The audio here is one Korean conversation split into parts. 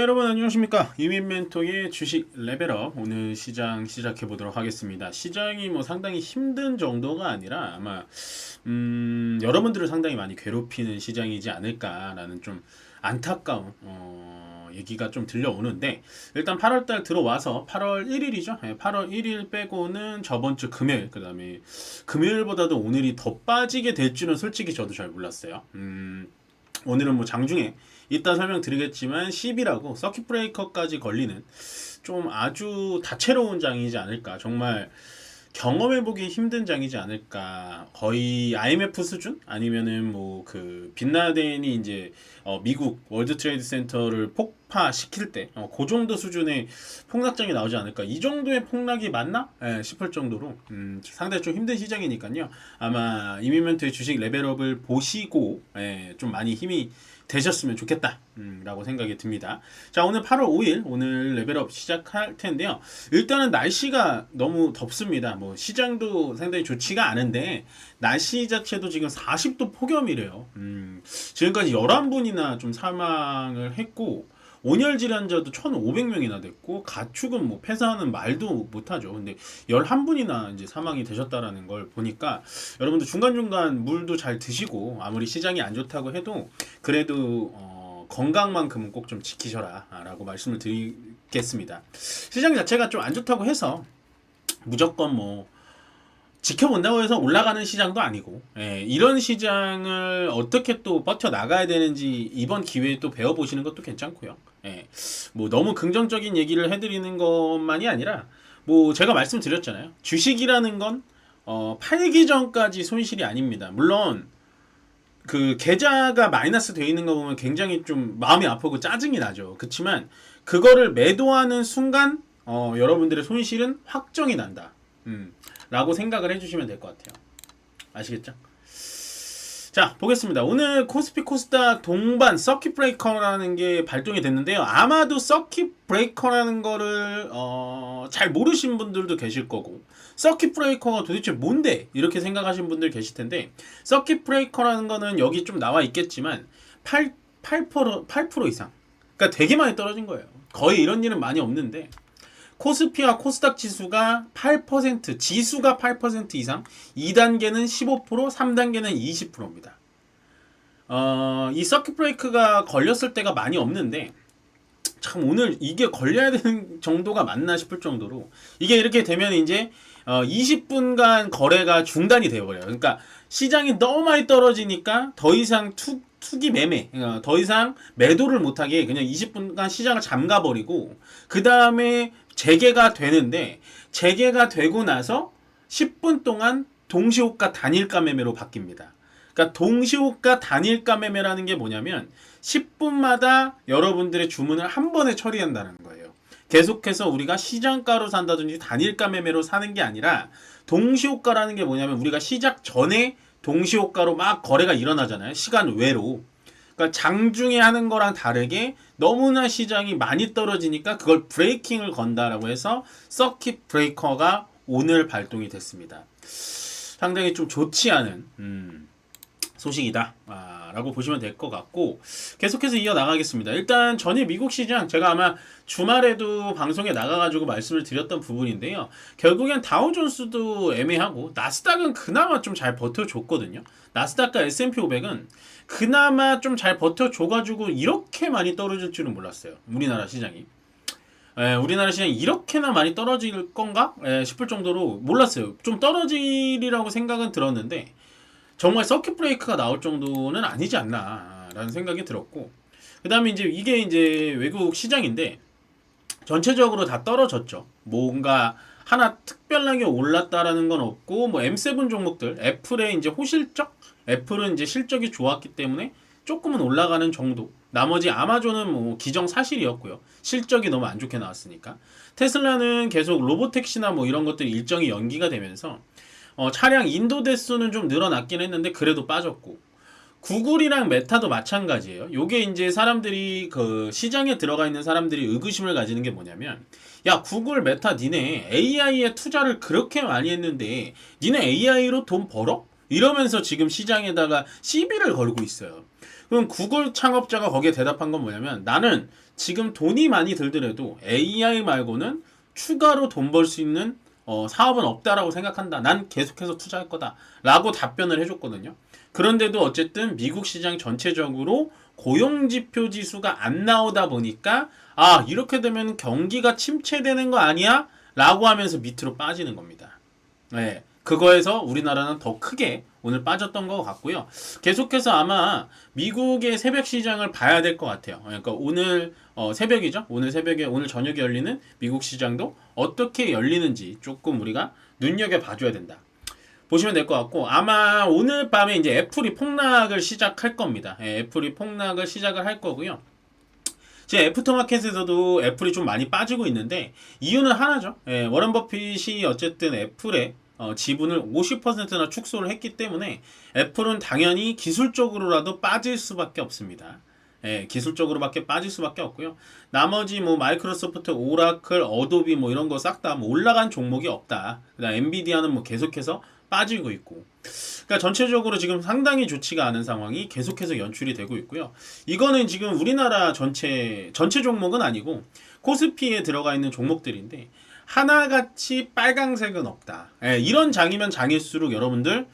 여러분 안녕하십니까. 이민멘토의 주식 레벨업 오늘 시장 시작해 보도록 하겠습니다. 시장이 뭐 상당히 힘든 정도가 아니라 아마 여러분들을 상당히 많이 괴롭히는 시장이지 않을까라는 좀 안타까운 얘기가 좀 들려오는데, 일단 8월달 들어와서 8월 1일이죠. 8월 1일 빼고는 저번 주 금요일, 그 다음에 금요일보다도 오늘이 더 빠지게 될 줄은 솔직히 저도 잘 몰랐어요. 오늘은 뭐 장중에 이따 설명드리겠지만 10이라고 서킷 브레이커까지 걸리는 좀 아주 다채로운 장이지 않을까, 정말 경험해보기 힘든 장이지 않을까. 거의 IMF 수준 아니면은 뭐 그 빈라덴이 이제 미국 월드 트레이드 센터를 폭파시킬 때 그 정도 수준의 폭락장이 나오지 않을까. 이 정도의 폭락이 맞나? 싶을 정도로 상당히 좀 힘든 시장이니까요. 아마 이민멘토의 주식 레벨업을 보시고 좀 많이 힘이 되셨으면 좋겠다 라고 생각이 듭니다. 자, 오늘 8월 5일 오늘 레벨업 시작할 텐데요. 일단은 날씨가 너무 덥습니다. 뭐 시장도 상당히 좋지가 않은데 날씨 자체도 지금 40도 폭염이래요. 지금까지 11분이나 좀 사망을 했고 온열 질환자도 1,500명이나 됐고 가축은 뭐 폐사하는 말도 못하죠. 근데 11분이나 이제 사망이 되셨다라는 걸 보니까 여러분들 중간중간 물도 잘 드시고, 아무리 시장이 안 좋다고 해도 그래도 건강만큼은 꼭 좀 지키셔라 라고 말씀을 드리겠습니다. 시장 자체가 좀 안 좋다고 해서 무조건 뭐 지켜본다고 해서 올라가는 시장도 아니고, 이런 시장을 어떻게 또 버텨 나가야 되는지 이번 기회에 또 배워보시는 것도 괜찮고요. 뭐 너무 긍정적인 얘기를 해드리는 것만이 아니라, 뭐 제가 말씀드렸잖아요. 주식이라는 건 팔기 전까지 손실이 아닙니다. 물론 그 계좌가 마이너스 되어 있는 거 보면 굉장히 좀 마음이 아프고 짜증이 나죠. 그렇지만 그거를 매도하는 순간 여러분들의 손실은 확정이 난다. 라고 생각을 해주시면 될 것 같아요. 아시겠죠? 자, 보겠습니다. 오늘 코스피 코스닥 동반 서킷 브레이커라는 게 발동이 됐는데요. 아마도 서킷 브레이커라는 거를 잘 모르신 분들도 계실 거고, 서킷 브레이커가 도대체 뭔데? 이렇게 생각하시는 분들 계실 텐데, 서킷 브레이커라는 거는 여기 좀 나와 있겠지만 8% 이상, 그러니까 되게 많이 떨어진 거예요. 거의 이런 일은 많이 없는데 코스피와 코스닥 지수가 8%, 지수가 8% 이상, 2단계는 15%, 3단계는 20%입니다. 이 서킷 브레이크가 걸렸을 때가 많이 없는데, 참 오늘 이게 걸려야 되는 정도가 맞나 싶을 정도로, 이게 이렇게 되면 이제 20분간 거래가 중단이 되어버려요. 그러니까 시장이 너무 많이 떨어지니까 더 이상 투기 매매, 더 이상 매도를 못하게 그냥 20분간 시장을 잠가버리고, 그 다음에 재개가 되는데, 재개가 되고 나서 10분 동안 동시호가 단일가 매매로 바뀝니다. 그러니까 동시호가 단일가 매매라는 게 뭐냐면 10분마다 여러분들의 주문을 한 번에 처리한다는 거예요. 계속해서 우리가 시장가로 산다든지 단일가 매매로 사는 게 아니라, 동시호가라는 게 뭐냐면 우리가 시작 전에 동시호가로 막 거래가 일어나잖아요. 시간 외로. 그러니까 장중에 하는 거랑 다르게 너무나 시장이 많이 떨어지니까 그걸 브레이킹을 건다라고 해서 서킷 브레이커가 오늘 발동이 됐습니다. 상당히 좀 좋지 않은 소식이다 라고 보시면 될 것 같고, 계속해서 이어나가겠습니다. 일단 전일 미국 시장, 제가 아마 주말에도 방송에 나가가지고 말씀을 드렸던 부분인데요. 결국엔 다우존스도 애매하고 나스닥은 그나마 좀 잘 버텨줬거든요. 나스닥과 S&P 500은 그나마 좀 잘 버텨줘가지고 이렇게 많이 떨어질 줄은 몰랐어요. 우리나라 시장이. 우리나라 시장이 이렇게나 많이 떨어질 건가? 싶을 정도로 몰랐어요. 좀 떨어지리라고 생각은 들었는데 정말 서킷 브레이크가 나올 정도는 아니지 않나 라는 생각이 들었고, 그 다음에 이제 이게 이제 외국 시장인데 전체적으로 다 떨어졌죠. 뭔가 하나 특별하게 올랐다라는 건 없고, 뭐 M7 종목들, 애플의 이제 호실적, 애플은 이제 실적이 좋았기 때문에 조금은 올라가는 정도. 나머지 아마존은 뭐 기정사실이었고요. 실적이 너무 안 좋게 나왔으니까. 테슬라는 계속 로보택시나 뭐 이런 것들이 일정이 연기가 되면서 차량 인도 대수는 좀 늘어났긴 했는데 그래도 빠졌고, 구글이랑 메타도 마찬가지예요. 요게 이제 사람들이 그 시장에 들어가 있는 사람들이 의구심을 가지는 게 뭐냐면, 야, 구글, 메타 니네 AI에 투자를 그렇게 많이 했는데 니네 AI로 돈 벌어? 이러면서 지금 시장에다가 시비를 걸고 있어요. 그럼 구글 창업자가 거기에 대답한 건 뭐냐면, 나는 지금 돈이 많이 들더라도 AI 말고는 추가로 돈 벌 수 있는 사업은 없다라고 생각한다. 난 계속해서 투자할 거다. 라고 답변을 해줬거든요. 그런데도 어쨌든 미국 시장 전체적으로 고용지표 지수가 안 나오다 보니까 아, 이렇게 되면 경기가 침체되는 거 아니야? 라고 하면서 밑으로 빠지는 겁니다. 네. 그거에서 우리나라는 더 크게 오늘 빠졌던 것 같고요. 계속해서 아마 미국의 새벽 시장을 봐야 될 것 같아요. 그러니까 오늘 새벽이죠. 오늘 새벽에 오늘 저녁에 열리는 미국 시장도 어떻게 열리는지 조금 우리가 눈여겨 봐줘야 된다. 보시면 될 것 같고 아마 오늘 밤에 이제 애플이 폭락을 시작할 겁니다. 예, 애플이 폭락을 시작을 할 거고요. 제 애프터마켓에서도 애플이 좀 많이 빠지고 있는데 이유는 하나죠. 예, 워런 버핏이 어쨌든 애플의 지분을 50%나 축소를 했기 때문에 애플은 당연히 기술적으로라도 빠질 수밖에 없습니다. 예, 기술적으로밖에 빠질 수밖에 없고요. 나머지 뭐 마이크로소프트, 오라클, 어도비 뭐 이런 거 싹 다 뭐 올라간 종목이 없다. 그다음 엔비디아는 뭐 계속해서 빠지고 있고. 그러니까 전체적으로 지금 상당히 좋지가 않은 상황이 계속해서 연출이 되고 있고요. 이거는 지금 우리나라 전체 종목은 아니고 코스피에 들어가 있는 종목들인데 하나같이 빨강색은 없다. 예, 이런 장이면 장일수록 여러분들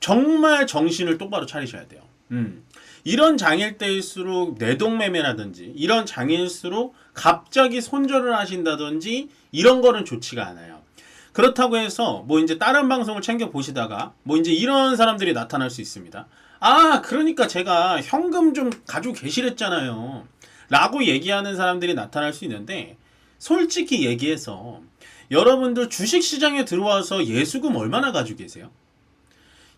정말 정신을 똑바로 차리셔야 돼요. 이런 장일 때일수록 내동매매라든지 이런 장일수록 갑자기 손절을 하신다든지 이런 거는 좋지가 않아요. 그렇다고 해서 뭐 이제 다른 방송을 챙겨 보시다가 뭐 이제 이런 사람들이 나타날 수 있습니다. 아, 그러니까 제가 현금 좀 가지고 계시랬잖아요. 라고 얘기하는 사람들이 나타날 수 있는데 솔직히 얘기해서 여러분들 주식시장에 들어와서 예수금 얼마나 가지고 계세요?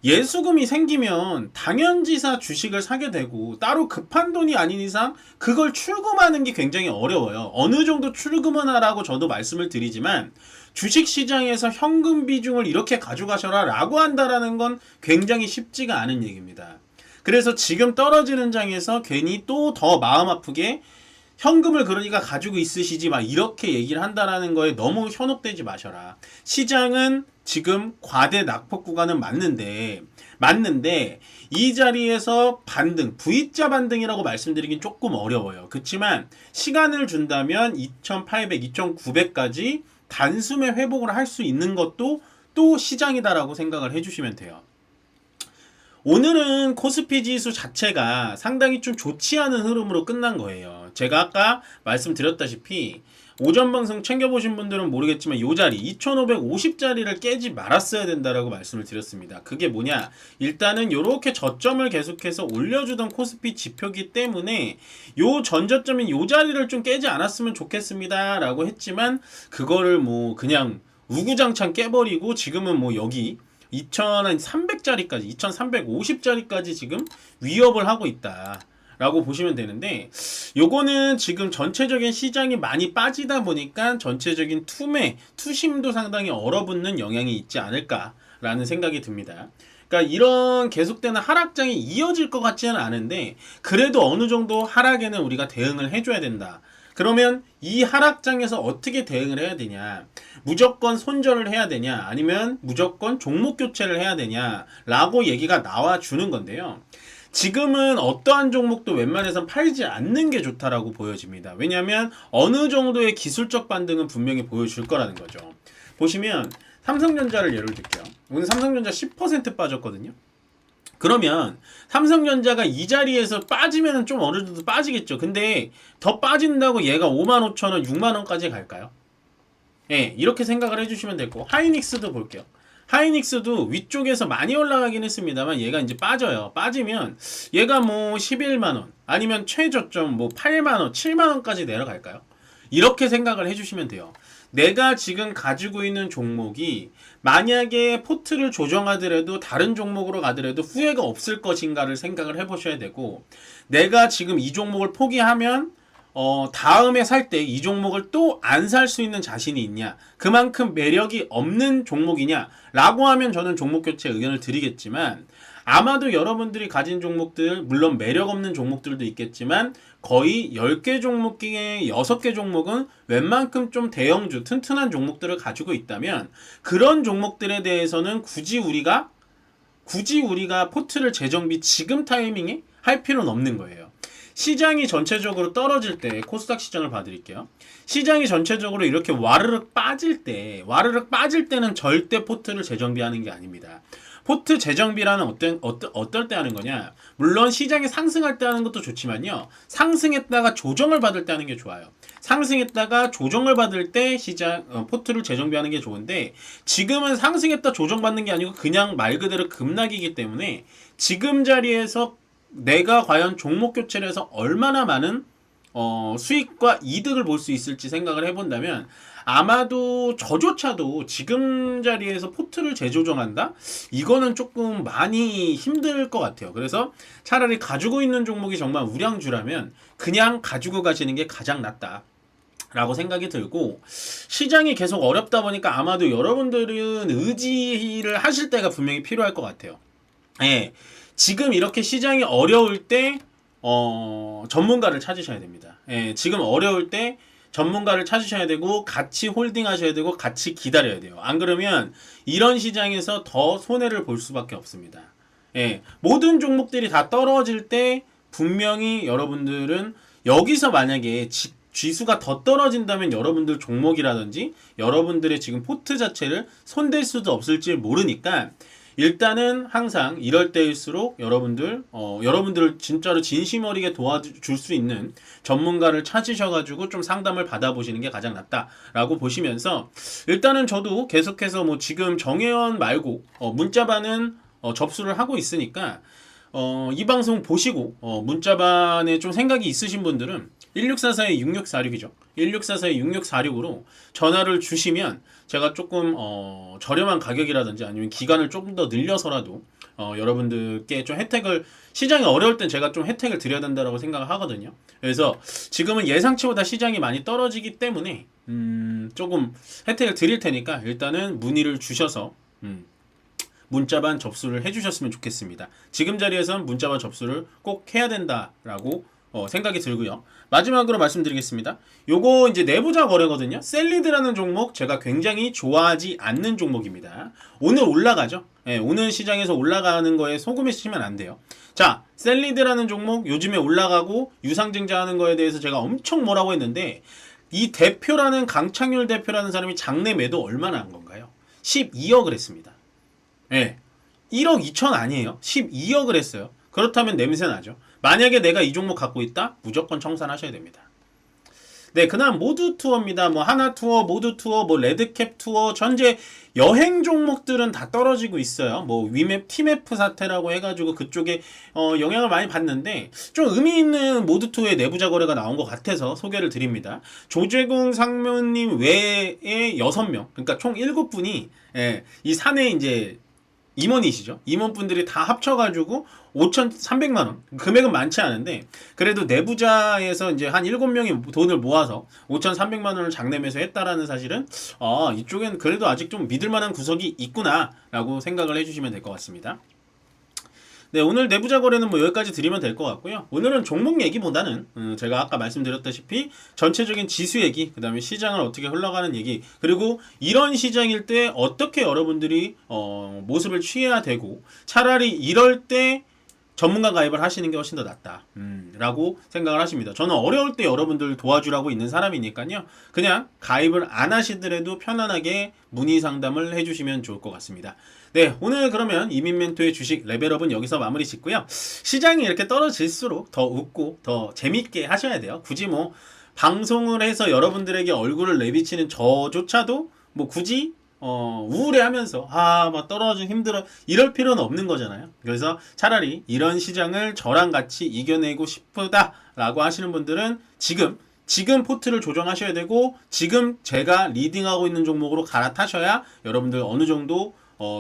예수금이 생기면 당연지사 주식을 사게 되고 따로 급한 돈이 아닌 이상 그걸 출금하는 게 굉장히 어려워요. 어느 정도 출금은 하라고 저도 말씀을 드리지만 주식시장에서 현금 비중을 이렇게 가져가셔라 라고 한다라는 건 굉장히 쉽지가 않은 얘기입니다. 그래서 지금 떨어지는 장에서 괜히 또 더 마음 아프게 현금을 그러니까 가지고 있으시지 막 이렇게 얘기를 한다라는 거에 너무 현혹되지 마셔라. 시장은 지금 과대 낙폭 구간은 맞는데 이 자리에서 반등, V자 반등이라고 말씀드리긴 조금 어려워요. 그렇지만 시간을 준다면 2800, 2900까지 단숨에 회복을 할 수 있는 것도 또 시장이다라고 생각을 해주시면 돼요. 오늘은 코스피 지수 자체가 상당히 좀 좋지 않은 흐름으로 끝난 거예요. 제가 아까 말씀드렸다시피 오전 방송 챙겨보신 분들은 모르겠지만 이 자리 2550자리를 깨지 말았어야 된다라고 말씀을 드렸습니다. 그게 뭐냐? 일단은 이렇게 저점을 계속해서 올려주던 코스피 지표기 때문에 요 전저점인 요 자리를 좀 깨지 않았으면 좋겠습니다 라고 했지만 그거를 뭐 그냥 우구장창 깨버리고 지금은 뭐 여기 2300짜리까지 2350짜리까지 지금 위협을 하고 있다 라고 보시면 되는데 요거는 지금 전체적인 시장이 많이 빠지다 보니까 전체적인 투심도 상당히 얼어붙는 영향이 있지 않을까 라는 생각이 듭니다. 그러니까 이런 계속되는 하락장이 이어질 것 같지는 않은데 그래도 어느 정도 하락에는 우리가 대응을 해줘야 된다. 그러면 이 하락장에서 어떻게 대응을 해야 되냐? 무조건 손절을 해야 되냐? 아니면 무조건 종목 교체를 해야 되냐? 라고 얘기가 나와주는 건데요. 지금은 어떠한 종목도 웬만해선 팔지 않는 게 좋다라고 보여집니다. 왜냐하면 어느 정도의 기술적 반등은 분명히 보여줄 거라는 거죠. 보시면 삼성전자를 예를 들게요. 오늘 삼성전자 10% 빠졌거든요. 그러면 삼성전자가 이 자리에서 빠지면 좀 어느 정도 빠지겠죠. 근데 더 빠진다고 얘가 55,000원, 6만원까지 갈까요? 예, 이렇게 생각을 해주시면 되고 하이닉스도 볼게요. 하이닉스도 위쪽에서 많이 올라가긴 했습니다만 얘가 이제 빠져요. 빠지면 얘가 뭐 11만원 아니면 최저점 뭐 8만원, 7만원까지 내려갈까요? 이렇게 생각을 해주시면 돼요. 내가 지금 가지고 있는 종목이 만약에 포트를 조정하더라도 다른 종목으로 가더라도 후회가 없을 것인가를 생각을 해보셔야 되고 내가 지금 이 종목을 포기하면 다음에 살 때 이 종목을 또 안 살 수 있는 자신이 있냐 그만큼 매력이 없는 종목이냐 라고 하면 저는 종목 교체 의견을 드리겠지만 아마도 여러분들이 가진 종목들 물론 매력 없는 종목들도 있겠지만 거의 10개 종목 중에 6개 종목은 웬만큼 좀 대형주 튼튼한 종목들을 가지고 있다면 그런 종목들에 대해서는 굳이 우리가 포트를 재정비 지금 타이밍에 할 필요는 없는 거예요. 시장이 전체적으로 떨어질 때 코스닥 시장을 봐드릴게요. 시장이 전체적으로 이렇게 와르륵 빠질 때는 절대 포트를 재정비하는 게 아닙니다. 포트 재정비라는 어떨 때 하는 거냐? 물론 시장이 상승할 때 하는 것도 좋지만요. 상승했다가 조정을 받을 때 하는 게 좋아요. 상승했다가 조정을 받을 때 포트를 재정비하는 게 좋은데, 지금은 상승했다 조정받는 게 아니고 그냥 말 그대로 급락이기 때문에 지금 자리에서 내가 과연 종목 교체를 해서 얼마나 많은 수익과 이득을 볼 수 있을지 생각을 해본다면, 아마도 저조차도 지금 자리에서 포트를 재조정한다? 이거는 조금 많이 힘들 것 같아요. 그래서 차라리 가지고 있는 종목이 정말 우량주라면 그냥 가지고 가시는 게 가장 낫다 라고 생각이 들고, 시장이 계속 어렵다 보니까 아마도 여러분들은 의지를 하실 때가 분명히 필요할 것 같아요. 예, 지금 이렇게 시장이 어려울 때 전문가를 찾으셔야 됩니다. 예, 지금 어려울 때 전문가를 찾으셔야 되고, 같이 홀딩 하셔야 되고, 같이 기다려야 돼요. 안 그러면 이런 시장에서 더 손해를 볼 수밖에 없습니다. 예, 모든 종목들이 다 떨어질 때 분명히 여러분들은 여기서 만약에 지수가 더 떨어진다면 여러분들 종목이라든지 여러분들의 지금 포트 자체를 손댈 수도 없을지 모르니까, 일단은 항상 이럴 때일수록 여러분들을 진짜로 진심 어리게 도와줄 수 있는 전문가를 찾으셔가지고 좀 상담을 받아보시는 게 가장 낫다라고 보시면서, 일단은 저도 계속해서 뭐 지금 정혜원 말고 문자반은 접수를 하고 있으니까 이 방송 보시고 문자반에 좀 생각이 있으신 분들은 1644-6646이죠. 1644-6646으로 전화를 주시면 제가 조금 저렴한 가격이라든지 아니면 기간을 조금 더 늘려서라도 여러분들께 좀 혜택을, 시장이 어려울 땐 제가 좀 혜택을 드려야 된다고 생각을 하거든요. 그래서 지금은 예상치보다 시장이 많이 떨어지기 때문에 조금 혜택을 드릴 테니까 일단은 문의를 주셔서 문자반 접수를 해주셨으면 좋겠습니다. 지금 자리에선 문자반 접수를 꼭 해야 된다라고 생각이 들고요. 마지막으로 말씀드리겠습니다. 요거 이제 내부자 거래거든요. 셀리드라는 종목 제가 굉장히 좋아하지 않는 종목입니다. 오늘 올라가죠. 네, 오늘 시장에서 올라가는 거에 속음이시면 안 돼요. 자, 셀리드라는 종목 요즘에 올라가고 유상증자 하는 거에 대해서 제가 엄청 뭐라고 했는데, 이 대표라는 강창률 대표라는 사람이 장내 매도 얼마나 한 건가요? 12억을 했습니다. 예, 1억 2천 아니에요. 12억을 했어요. 그렇다면 냄새 나죠. 만약에 내가 이 종목 갖고 있다? 무조건 청산하셔야 됩니다. 네, 그다음 모두 투어입니다. 뭐 하나 투어, 모두 투어, 뭐 레드캡 투어, 전체 여행 종목들은 다 떨어지고 있어요. 뭐 위맵, 티맵프 사태라고 해가지고 그쪽에 영향을 많이 받는데, 좀 의미 있는 모두 투어의 내부자 거래가 나온 것 같아서 소개를 드립니다. 조재공 상무님 외에 6명, 그러니까 총 7분이 이 사내 이제 임원이시죠. 임원분들이 다 합쳐가지고 5,300만원. 금액은 많지 않은데, 그래도 내부자에서 이제 한 7명이 돈을 모아서 5,300만원을 장내 매수했다라는 사실은, 이쪽엔 그래도 아직 좀 믿을만한 구석이 있구나, 라고 생각을 해주시면 될 것 같습니다. 네, 오늘 내부자 거래는 뭐 여기까지 드리면 될 것 같고요. 오늘은 종목 얘기보다는 제가 아까 말씀드렸다시피 전체적인 지수 얘기, 그 다음에 시장을 어떻게 흘러가는 얘기, 그리고 이런 시장일 때 어떻게 여러분들이 모습을 취해야 되고, 차라리 이럴 때 전문가 가입을 하시는 게 훨씬 더 낫다 라고 생각을 하십니다. 저는 어려울 때 여러분들 도와주라고 있는 사람이니까요, 그냥 가입을 안 하시더라도 편안하게 문의 상담을 해주시면 좋을 것 같습니다. 네, 오늘 그러면 이민멘토의 주식 레벨업은 여기서 마무리 짓고요. 시장이 이렇게 떨어질수록 더 웃고 더 재밌게 하셔야 돼요. 굳이 뭐 방송을 해서 여러분들에게 얼굴을 내비치는 저조차도 뭐 굳이 우울해하면서 막 떨어지기 힘들어 이럴 필요는 없는 거잖아요. 그래서 차라리 이런 시장을 저랑 같이 이겨내고 싶다라고 하시는 분들은 지금 포트를 조정하셔야 되고, 지금 제가 리딩하고 있는 종목으로 갈아타셔야 여러분들 어느 정도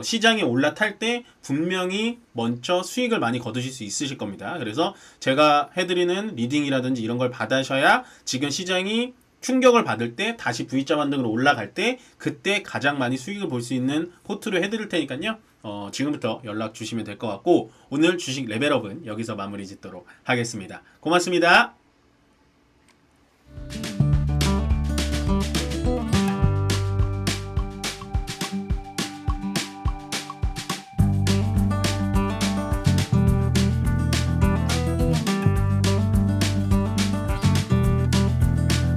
시장에 올라탈 때 분명히 먼저 수익을 많이 거두실 수 있으실 겁니다. 그래서 제가 해드리는 리딩이라든지 이런 걸 받으셔야 지금 시장이 충격을 받을 때, 다시 V자 반등으로 올라갈 때, 그때 가장 많이 수익을 볼 수 있는 포트를 해드릴 테니까요. 지금부터 연락 주시면 될 것 같고, 오늘 주식 레벨업은 여기서 마무리 짓도록 하겠습니다. 고맙습니다.